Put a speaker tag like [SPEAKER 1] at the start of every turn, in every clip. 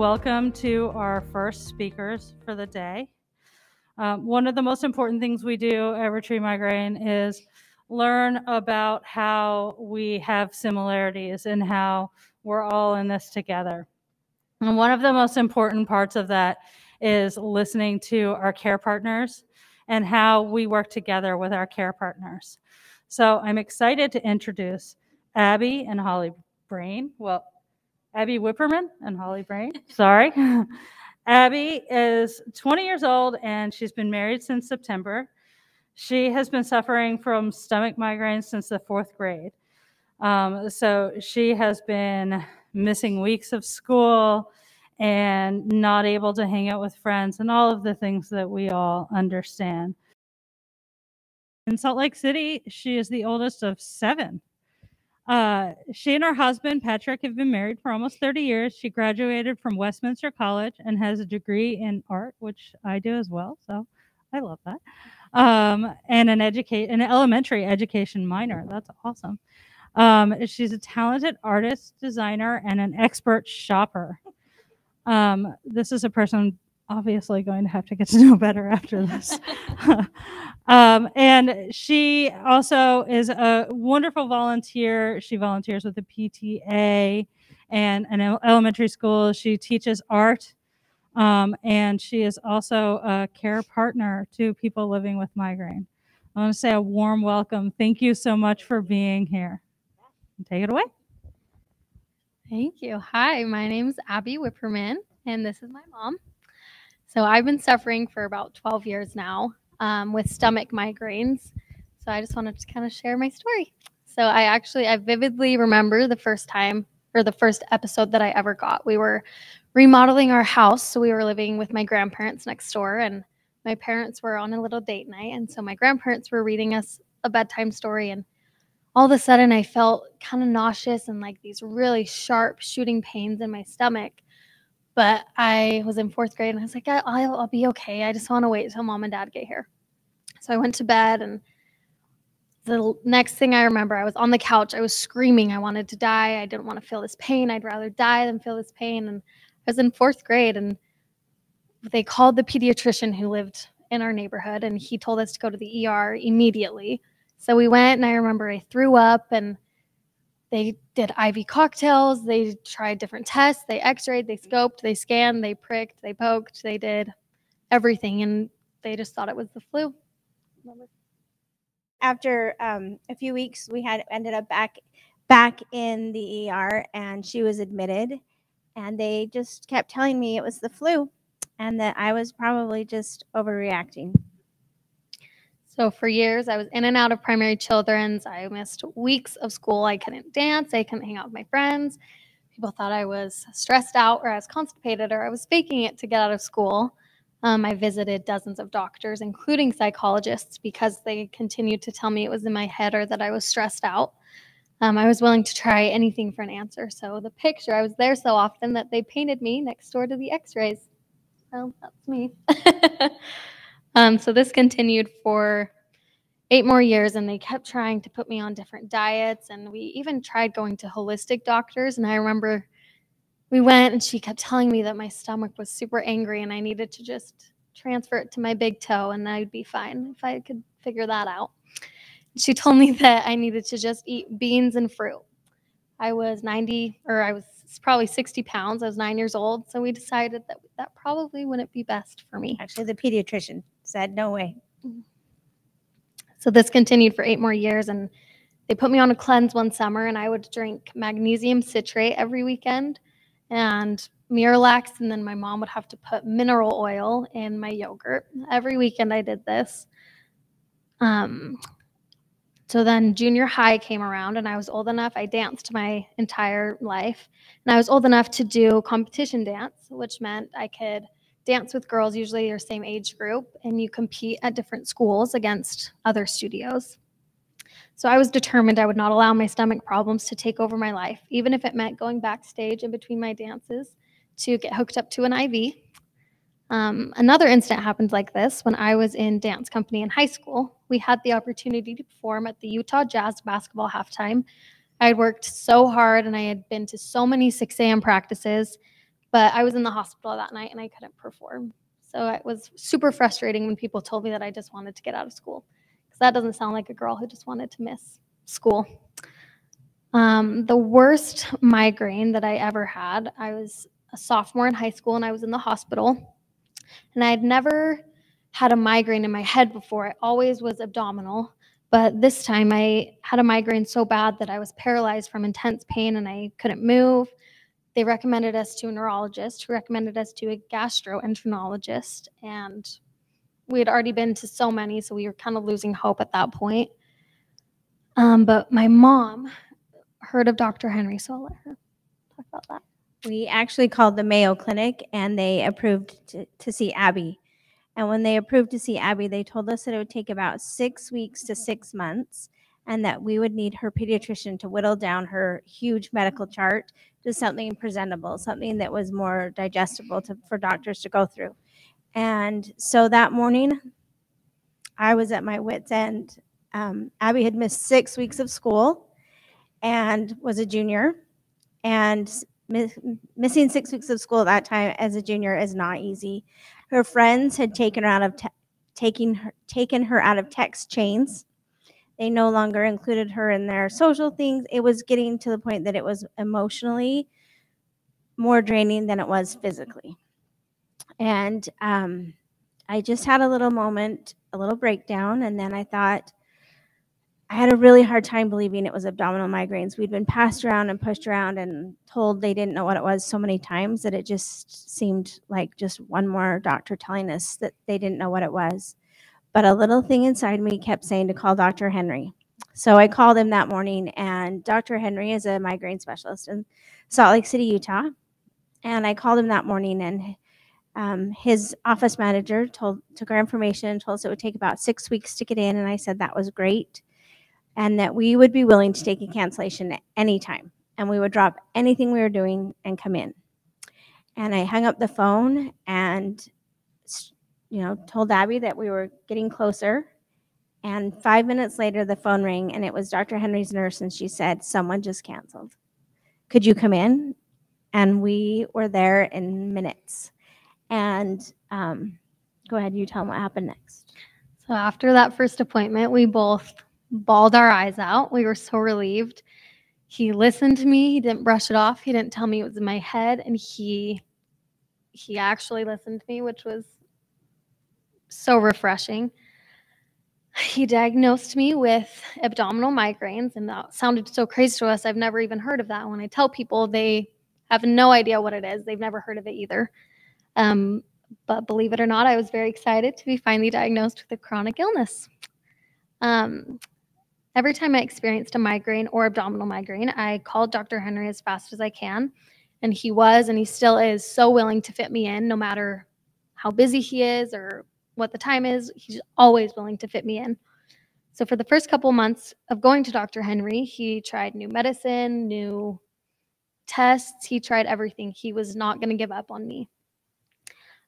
[SPEAKER 1] welcome to our first speakers for the day. One of the most important things we do at RetreatMigraine is learn about how we have similarities and how we're all in this together. And one of the most important parts of that is listening to our care partners and how we work together with our care partners. So I'm excited to introduce Abbey and Holly Brain. Well, Abbey Whipperman and Holly Brain, sorry. Abbey is 20 years old and she's been married since September. She has been suffering from stomach migraines since the 4th grade. So she has been missing weeks of school and not able to hang out with friends and all of the things that we all understand. In Salt Lake City, she is the oldest of 7. She and her husband, Patrick, have been married for almost 30 years. She graduated from Westminster College and has a degree in art, which I do as well, so I love that. And an elementary education minor. That's awesome. She's a talented artist, designer, and an expert shopper. This is a person obviously going to have to get to know better after this. And she also is a wonderful volunteer. She volunteers with the PTA and an elementary school. She teaches art, and she is also a care partner to people living with migraine. I want to say a warm welcome. Thank you so much for being here. Take it away.
[SPEAKER 2] Thank you. Hi, my name is Abbey Whipperman, and this is my mom. So I've been suffering for about 12 years now with stomach migraines. So I just wanted to kind of share my story. So I vividly remember the first episode that I ever got. We were remodeling our house. So we were living with my grandparents next door, and my parents were on a little date night. And so my grandparents were reading us a bedtime story, and all of a sudden I felt kind of nauseous and like these really sharp shooting pains in my stomach. But I was in 4th grade and I was like, I'll be okay. I just want to wait till mom and dad get here. So I went to bed, and the next thing I remember, I was on the couch. I was screaming. I wanted to die. I didn't want to feel this pain. I'd rather die than feel this pain. And I was in 4th grade, and they called the pediatrician who lived in our neighborhood, and he told us to go to the ER immediately. So we went, and I remember I threw up, and they did IV cocktails. They tried different tests. They x-rayed, they scoped, they scanned, they pricked, they poked, they did everything, and they just thought it was the flu.
[SPEAKER 3] After a few weeks, we had ended up back in the ER, and she was admitted, and they just kept telling me it was the flu and that I was probably just overreacting.
[SPEAKER 2] So for years, I was in and out of primary children's. I missed weeks of school. I couldn't dance. I couldn't hang out with my friends. People thought I was stressed out, or I was constipated, or I was faking it to get out of school. I visited dozens of doctors, including psychologists, because they continued to tell me it was in my head or that I was stressed out. I was willing to try anything for an answer. So the picture, I was there so often that they painted me next door to the x-rays. So that's me. So this continued for 8 more years, and they kept trying to put me on different diets, and we even tried going to holistic doctors. And I remember we went, and she kept telling me that my stomach was super angry and I needed to just transfer it to my big toe and I'd be fine if I could figure that out. She told me that I needed to just eat beans and fruit. I was probably 60 pounds. I was 9 years old. So we decided that probably wouldn't be best for me.
[SPEAKER 3] Actually, the pediatrician said, no way.
[SPEAKER 2] So this continued for 8 more years, and they put me on a cleanse one summer, and I would drink magnesium citrate every weekend and Miralax, and then my mom would have to put mineral oil in my yogurt. Every weekend I did this. So then junior high came around, and I was old enough. I danced my entire life, and I was old enough to do competition dance, which meant I could dance with girls, usually your same age group, and you compete at different schools against other studios. So I was determined I would not allow my stomach problems to take over my life, even if it meant going backstage in between my dances to get hooked up to an IV. Another incident happened like this when I was in dance company in high school. We had the opportunity to perform at the Utah Jazz basketball halftime. I had worked so hard, and I had been to so many 6 a.m. practices, But I was in the hospital that night and I couldn't perform. So it was super frustrating when people told me that I just wanted to get out of school, because that doesn't sound like a girl who just wanted to miss school. The worst migraine that I ever had, I was a sophomore in high school and I was in the hospital. And I had never had a migraine in my head before. It always was abdominal. But this time I had a migraine so bad that I was paralyzed from intense pain and I couldn't move. They recommended us to a neurologist who recommended us to a gastroenterologist. And we had already been to so many, so we were kind of losing hope at that point. But my mom heard of Dr. Henry, so I'll let her talk about that.
[SPEAKER 3] We actually called the Mayo Clinic, and they approved to see Abby. And when they approved to see Abby, they told us that it would take about 6 weeks to 6 months, and that we would need her pediatrician to whittle down her huge medical chart to something presentable, something that was more digestible for doctors to go through. And so that morning, I was at my wit's end. Abby had missed 6 weeks of school and was a junior. And missing 6 weeks of school at that time as a junior is not easy. Her friends had taken her out of taken her out of text chains. They no longer included her in their social things. It was getting to the point that it was emotionally more draining than it was physically. And I just had a little moment, a little breakdown, and then I thought, I had a really hard time believing it was abdominal migraines. We'd been passed around and pushed around and told they didn't know what it was so many times that it just seemed like just one more doctor telling us that they didn't know what it was. But a little thing inside me kept saying to call Dr. Henry. So I called him that morning, and Dr. Henry is a migraine specialist in Salt Lake City, Utah. And I called him that morning, and his office manager took our information and told us it would take about 6 weeks to get in. And I said that was great, and that we would be willing to take a cancellation at any time, and we would drop anything we were doing and come in. And I hung up the phone and, told Abby that we were getting closer. And 5 minutes later, the phone rang, and it was Dr. Henry's nurse, and she said, "Someone just canceled. Could you come in?" And we were there in minutes. And go ahead, you tell them what happened next.
[SPEAKER 2] So after that first appointment, we both bawled our eyes out. We were so relieved. He listened to me. He didn't brush it off. He didn't tell me it was in my head. And he actually listened to me, which was so refreshing. He diagnosed me with abdominal migraines, and that sounded so crazy to us. I've never even heard of that. When I tell people, they have no idea what it is. They've never heard of it either. But believe it or not, I was very excited to be finally diagnosed with a chronic illness. Every time I experienced a migraine or abdominal migraine, I called Dr. Henry as fast as I can. And he was, and he still is, so willing to fit me in no matter how busy he is or what the time is. He's always willing to fit me in. So for the first couple months of going to Dr. Henry, he tried new medicine, new tests. He tried everything. He was not going to give up on me.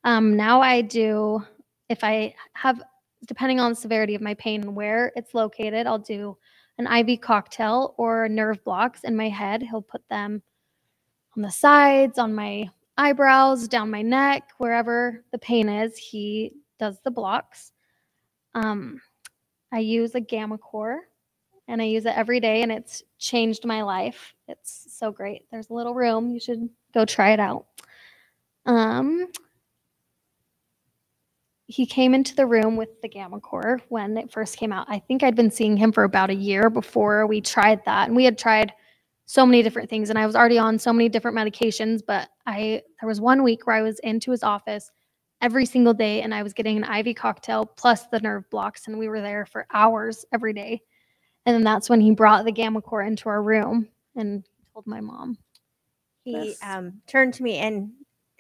[SPEAKER 2] Now I do, if I have, depending on the severity of my pain and where it's located, I'll do an IV cocktail or nerve blocks in my head. He'll put them on the sides, on my eyebrows, down my neck, wherever the pain is, he does the blocks. I use a gammaCore, and I use it every day, and it's changed my life. It's so great. There's a little room. You should go try it out. He came into the room with the gammaCore when it first came out. I think I'd been seeing him for about a year before we tried that. And we had tried so many different things, and I was already on so many different medications, but there was 1 week where I was into his office every single day, and I was getting an IV cocktail plus the nerve blocks, and we were there for hours every day. And then that's when he brought the gammaCore into our room and told my mom.
[SPEAKER 3] He turned to me and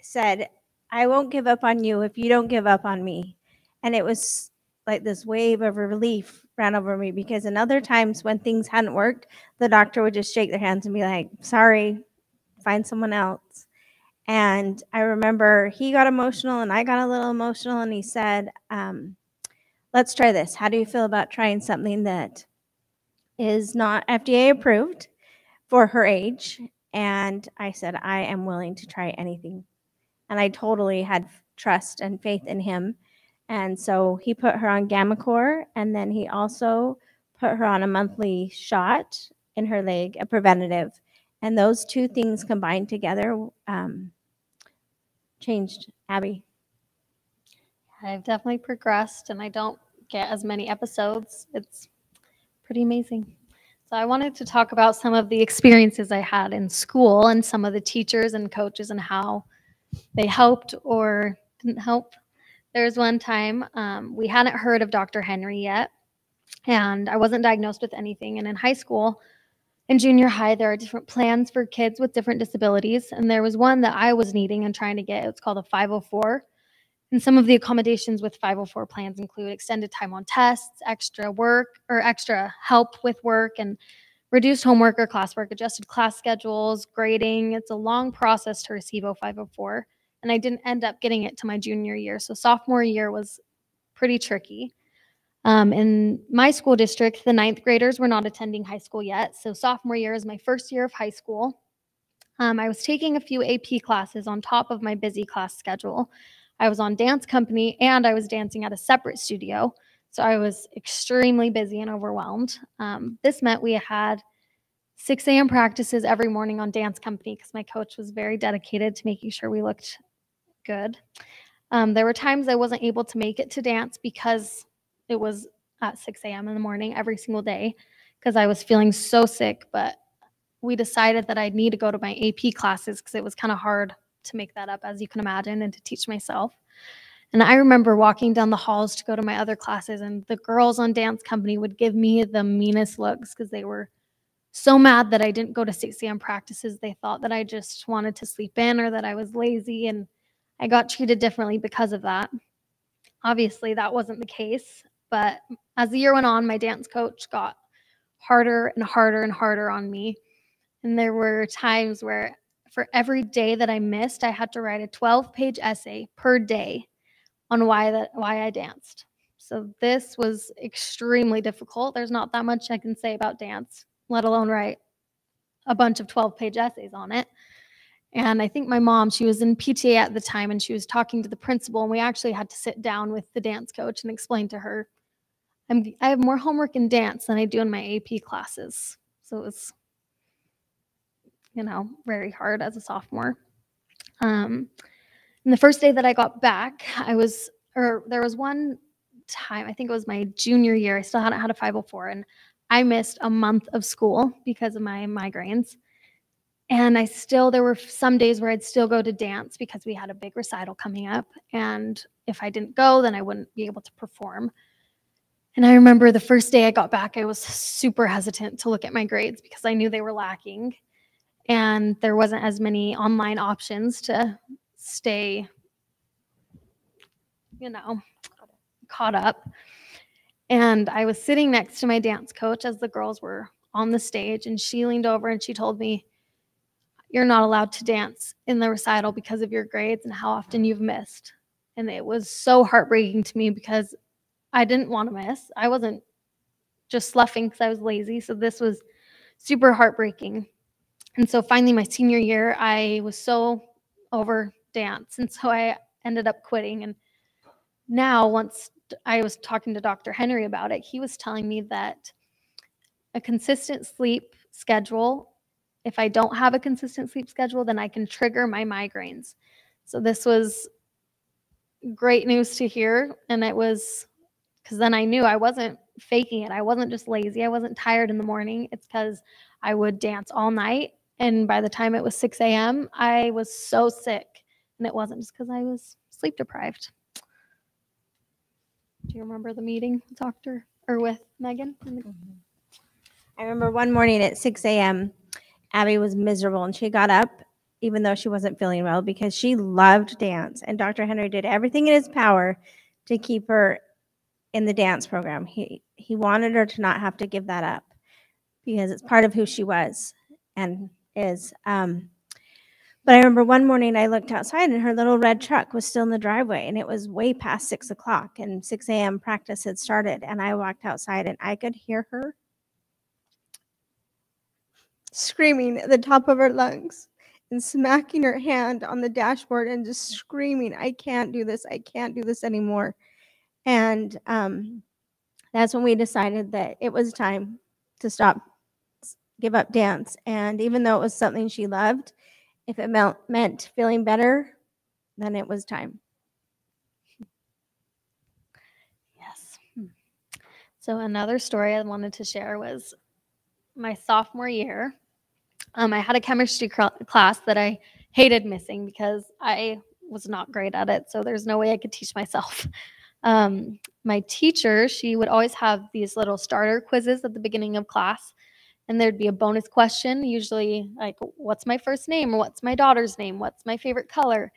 [SPEAKER 3] said, "I won't give up on you if you don't give up on me." And it was like this wave of relief ran over me, because in other times when things hadn't worked, the doctor would just shake their hands and be like, "Sorry, find someone else." And I remember he got emotional and I got a little emotional, and he said, "Let's try this. How do you feel about trying something that is not FDA approved for her age?" And I said, "I am willing to try anything And I totally had trust and faith in him. And so he put her on Gammacore, and then he also put her on a monthly shot in her leg, a preventative. And those two things combined together changed Abbey.
[SPEAKER 2] I've definitely progressed, and I don't get as many episodes. It's pretty amazing. So I wanted to talk about some of the experiences I had in school and some of the teachers and coaches and how they helped or didn't help. There was one time we hadn't heard of Dr. Henry yet, and I wasn't diagnosed with anything. And in high school and junior high, there are different plans for kids with different disabilities. And there was one that I was needing and trying to get. It's called a 504. And some of the accommodations with 504 plans include extended time on tests, extra work or extra help with work, and reduced homework or classwork, adjusted class schedules, grading. It's a long process to receive a 504. And I didn't end up getting it to my junior year. So sophomore year was pretty tricky. In my school district, the 9th graders were not attending high school yet. So sophomore year is my first year of high school. I was taking a few AP classes on top of my busy class schedule. I was on dance company and I was dancing at a separate studio. So I was extremely busy and overwhelmed. This meant we had 6 a.m. practices every morning on dance company because my coach was very dedicated to making sure we looked good. There were times I wasn't able to make it to dance because it was at 6 a.m. in the morning every single day because I was feeling so sick, but we decided that I'd need to go to my AP classes because it was kind of hard to make that up, as you can imagine, and to teach myself. And I remember walking down the halls to go to my other classes, and the girls on dance company would give me the meanest looks because they were so mad that I didn't go to 6 a.m. practices. They thought that I just wanted to sleep in or that I was lazy, and I got treated differently because of that. Obviously, that wasn't the case, but as the year went on, my dance coach got harder and harder and harder on me. And there were times where for every day that I missed, I had to write a 12-page essay per day on why I danced. So this was extremely difficult. There's not that much I can say about dance, let alone write a bunch of 12-page essays on it. And I think my mom, she was in PTA at the time, and she was talking to the principal, and we actually had to sit down with the dance coach and explain to her, I have more homework in dance than I do in my AP classes. So it was, very hard as a sophomore. And the first day that I got back, there was one time, I think it was my junior year, I still hadn't had a 504, and I missed a month of school because of my migraines. And there were some days where I'd still go to dance because we had a big recital coming up. And if I didn't go, then I wouldn't be able to perform. And I remember the first day I got back, I was super hesitant to look at my grades because I knew they were lacking. And there wasn't as many online options to stay, caught up. And I was sitting next to my dance coach as the girls were on the stage, and she leaned over and she told me, "You're not allowed to dance in the recital because of your grades and how often you've missed." And it was so heartbreaking to me because I didn't want to miss. I wasn't just sloughing because I was lazy. So this was super heartbreaking. And so finally, my senior year, I was so over dance. And so I ended up quitting. And now, once I was talking to Dr. Henry about it, he was telling me that a consistent sleep schedule, if I don't have a consistent sleep schedule, then I can trigger my migraines. So this was great news to hear. And it was because then I knew I wasn't faking it. I wasn't just lazy. I wasn't tired in the morning. It's because I would dance all night. And by the time it was 6 a.m., I was so sick. And it wasn't just because I was sleep deprived. Do you remember the meeting with Megan?
[SPEAKER 3] I remember one morning at 6 a.m., Abby was miserable, and she got up even though she wasn't feeling well because she loved dance. And Dr. Henry did everything in his power to keep her in the dance program. He wanted her to not have to give that up because it's part of who she was and is. But I remember one morning I looked outside and her little red truck was still in the driveway, and it was way past 6 o'clock, and 6 a.m. practice had started. And I walked outside and I could hear her screaming at the top of her lungs. and smacking her hand on the dashboard and just screaming, I can't do this. I can't do this anymore. And that's when we decided that it was time to give up dance. And even though it was something she loved, if it meant feeling better, then it was time.
[SPEAKER 2] Yes. So another story I wanted to share was my sophomore year. I had a chemistry class that I hated missing because I was not great at it. So there's no way I could teach myself. My teacher, she would always have these little starter quizzes at the beginning of class. And there'd be a bonus question, usually like, what's my first name? Or what's my daughter's name? What's my favorite color?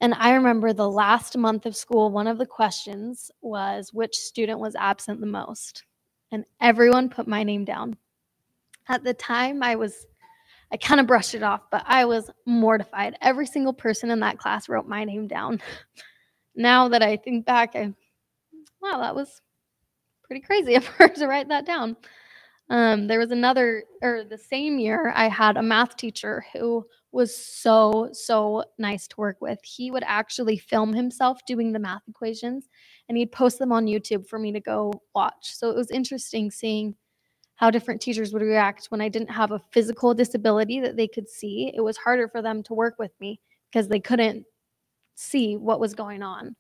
[SPEAKER 2] And I remember the last month of school, one of the questions was which student was absent the most. And everyone put my name down. At the time, I kind of brushed it off, but I was mortified. Every single person in that class wrote my name down. Now that I think back, wow, that was pretty crazy of her to write that down. There was the same year, I had a math teacher who was so nice to work with. He would actually film himself doing the math equations, and he'd post them on YouTube for me to go watch. So it was interesting seeing how different teachers would react when I didn't have a physical disability that they could see. It was harder for them to work with me because they couldn't see what was going on.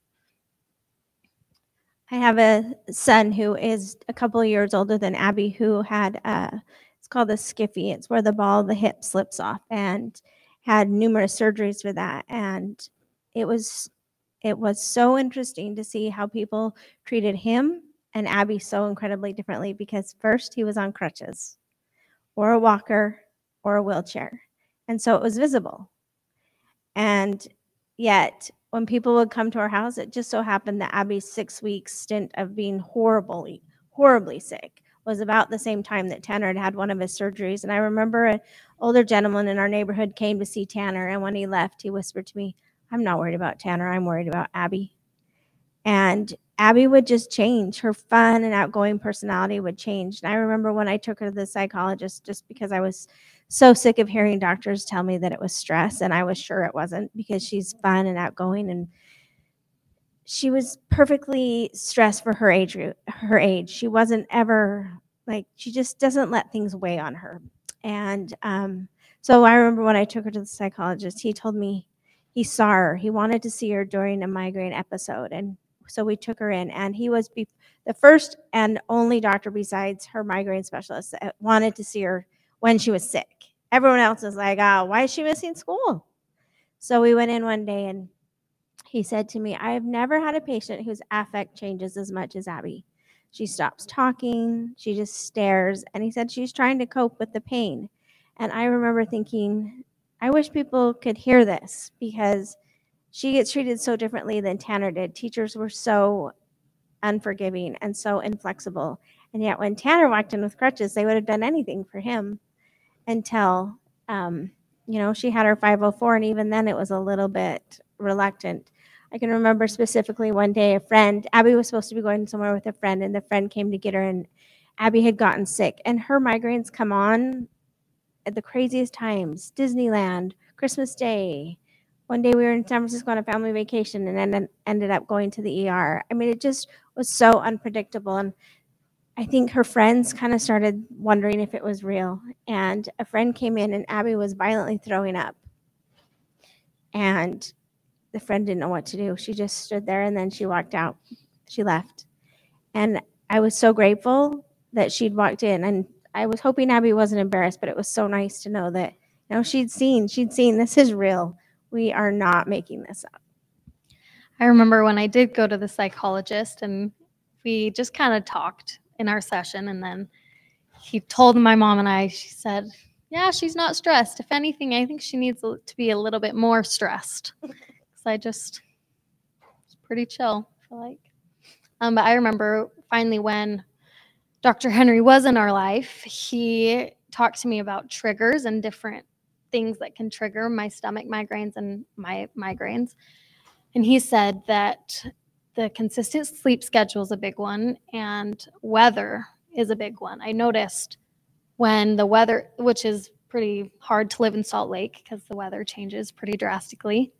[SPEAKER 3] I have a son who is a couple of years older than Abby who had, it's called a skiffy. It's where the ball of the hip slips off, and had numerous surgeries for that. And it was so interesting to see how people treated him and Abby so incredibly differently, because first he was on crutches or a walker or a wheelchair. And so it was visible. And yet when people would come to our house, it just so happened that Abby's 6-week stint of being horribly sick was about the same time that Tanner had had one of his surgeries. And I remember an older gentleman in our neighborhood came to see Tanner, and when he left, he whispered to me, I'm not worried about Tanner, I'm worried about Abby. And Abby would just change. Her fun and outgoing personality would change. And I remember when I took her to the psychologist, just because I was so sick of hearing doctors tell me that it was stress, and I was sure it wasn't, because she's fun and outgoing, and she was perfectly stressed for her age. She wasn't ever she just doesn't let things weigh on her. And so I remember when I took her to the psychologist, he told me he saw her. He wanted to see her during a migraine episode, and so we took her in, and he was the first and only doctor besides her migraine specialist that wanted to see her when she was sick. Everyone else was like, oh, why is she missing school? So we went in one day, and he said to me, I have never had a patient whose affect changes as much as Abby. She stops talking, she just stares, and he said she's trying to cope with the pain. And I remember thinking, I wish people could hear this, because she gets treated so differently than Tanner did. Teachers were so unforgiving and so inflexible. And yet when Tanner walked in with crutches, they would have done anything for him until, she had her 504. And even then it was a little bit reluctant. I can remember specifically one day Abby was supposed to be going somewhere with a friend, and the friend came to get her, and Abby had gotten sick. And her migraines come on at the craziest times. Disneyland, Christmas Day. One day we were in San Francisco on a family vacation, and then ended up going to the ER. I mean, it just was so unpredictable. And I think her friends kind of started wondering if it was real. And a friend came in, and Abby was violently throwing up. And the friend didn't know what to do. She just stood there, and then she walked out. She left. And I was so grateful that she'd walked in. And I was hoping Abby wasn't embarrassed, but it was so nice to know that, she'd seen this is real. We are not making this up.
[SPEAKER 2] I remember when I did go to the psychologist, and we just kind of talked in our session, and then he told my mom and I, she said, yeah, she's not stressed. If anything, I think she needs to be a little bit more stressed. Because it's pretty chill, I feel like. But I remember finally when Dr. Henry was in our life, he talked to me about triggers and different things that can trigger my stomach migraines and my migraines. And he said that the consistent sleep schedule is a big one, and weather is a big one. I noticed when the weather, which is pretty hard to live in Salt Lake because the weather changes pretty drastically.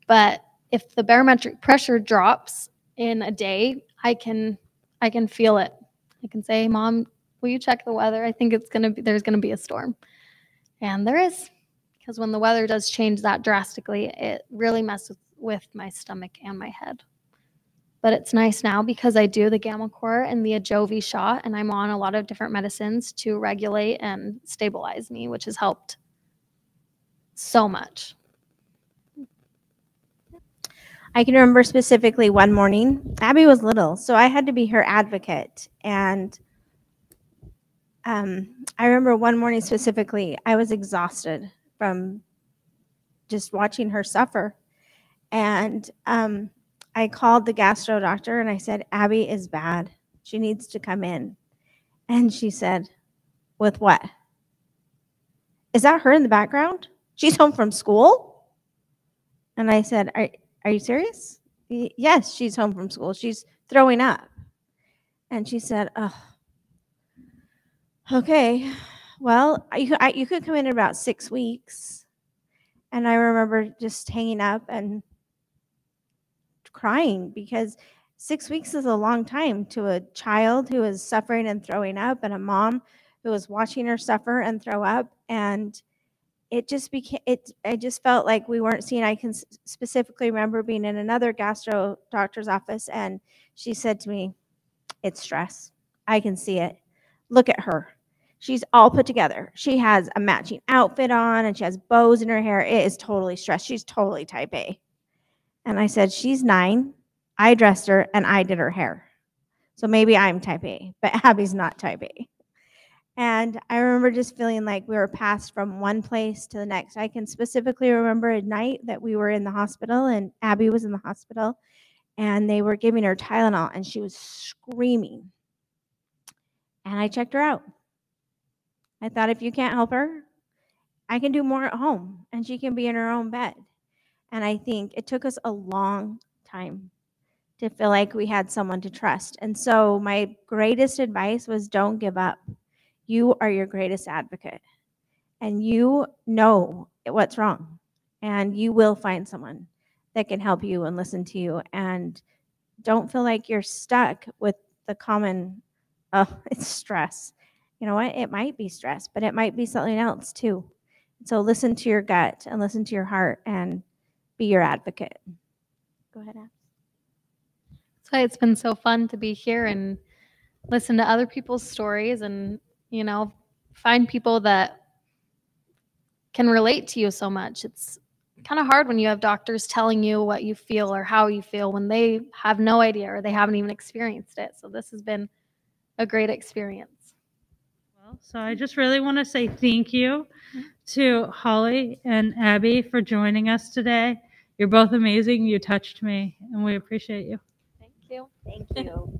[SPEAKER 2] But if the barometric pressure drops in a day, I can feel it. I can say, Mom, will you check the weather? I think there's gonna be a storm. And there is, because when the weather does change that drastically, it really messes with my stomach and my head. But it's nice now because I do the Gamma-Core and the Ajovy shot, and I'm on a lot of different medicines to regulate and stabilize me, which has helped so much.
[SPEAKER 3] I can remember specifically one morning, Abby was little, so I had to be her advocate. And I remember one morning specifically, I was exhausted from just watching her suffer. And I called the gastro doctor and I said, Abby is bad. She needs to come in. And she said, with what? Is that her in the background? She's home from school? And I said, are you serious? Yes, she's home from school. She's throwing up. And she said, oh, okay, well, you could come in about 6 weeks. And I remember just hanging up and crying because 6 weeks is a long time to a child who is suffering and throwing up, and a mom who was watching her suffer and throw up. And it just became, I just felt like we weren't seen. I can specifically remember being in another gastro doctor's office, and she said to me, it's stress. I can see it. Look at her. She's all put together. She has a matching outfit on, and she has bows in her hair. It is totally stressed. She's totally type A. And I said, she's 9. I dressed her, and I did her hair. So maybe I'm type A, but Abby's not type A. And I remember just feeling like we were passed from one place to the next. I can specifically remember a night that we were in the hospital, and Abby was in the hospital, and they were giving her Tylenol, and she was screaming. And I checked her out. I thought, if you can't help her, I can do more at home, and she can be in her own bed. And I think it took us a long time to feel like we had someone to trust. And so my greatest advice was, don't give up. You are your greatest advocate, and you know what's wrong, and you will find someone that can help you and listen to you. And don't feel like you're stuck with the common, oh, it's stress. You know what? It might be stress, but it might be something else too. So listen to your gut and listen to your heart and be your advocate. Go ahead, Ab.
[SPEAKER 2] That's why it's been so fun to be here and listen to other people's stories and, you know, find people that can relate to you so much. It's kind of hard when you have doctors telling you what you feel or how you feel when they have no idea or they haven't even experienced it. So this has been a great experience.
[SPEAKER 1] So I just really want to say thank you to Holly and Abby for joining us today. You're both amazing. You touched me, and we appreciate you.
[SPEAKER 2] Thank you.
[SPEAKER 3] Thank you.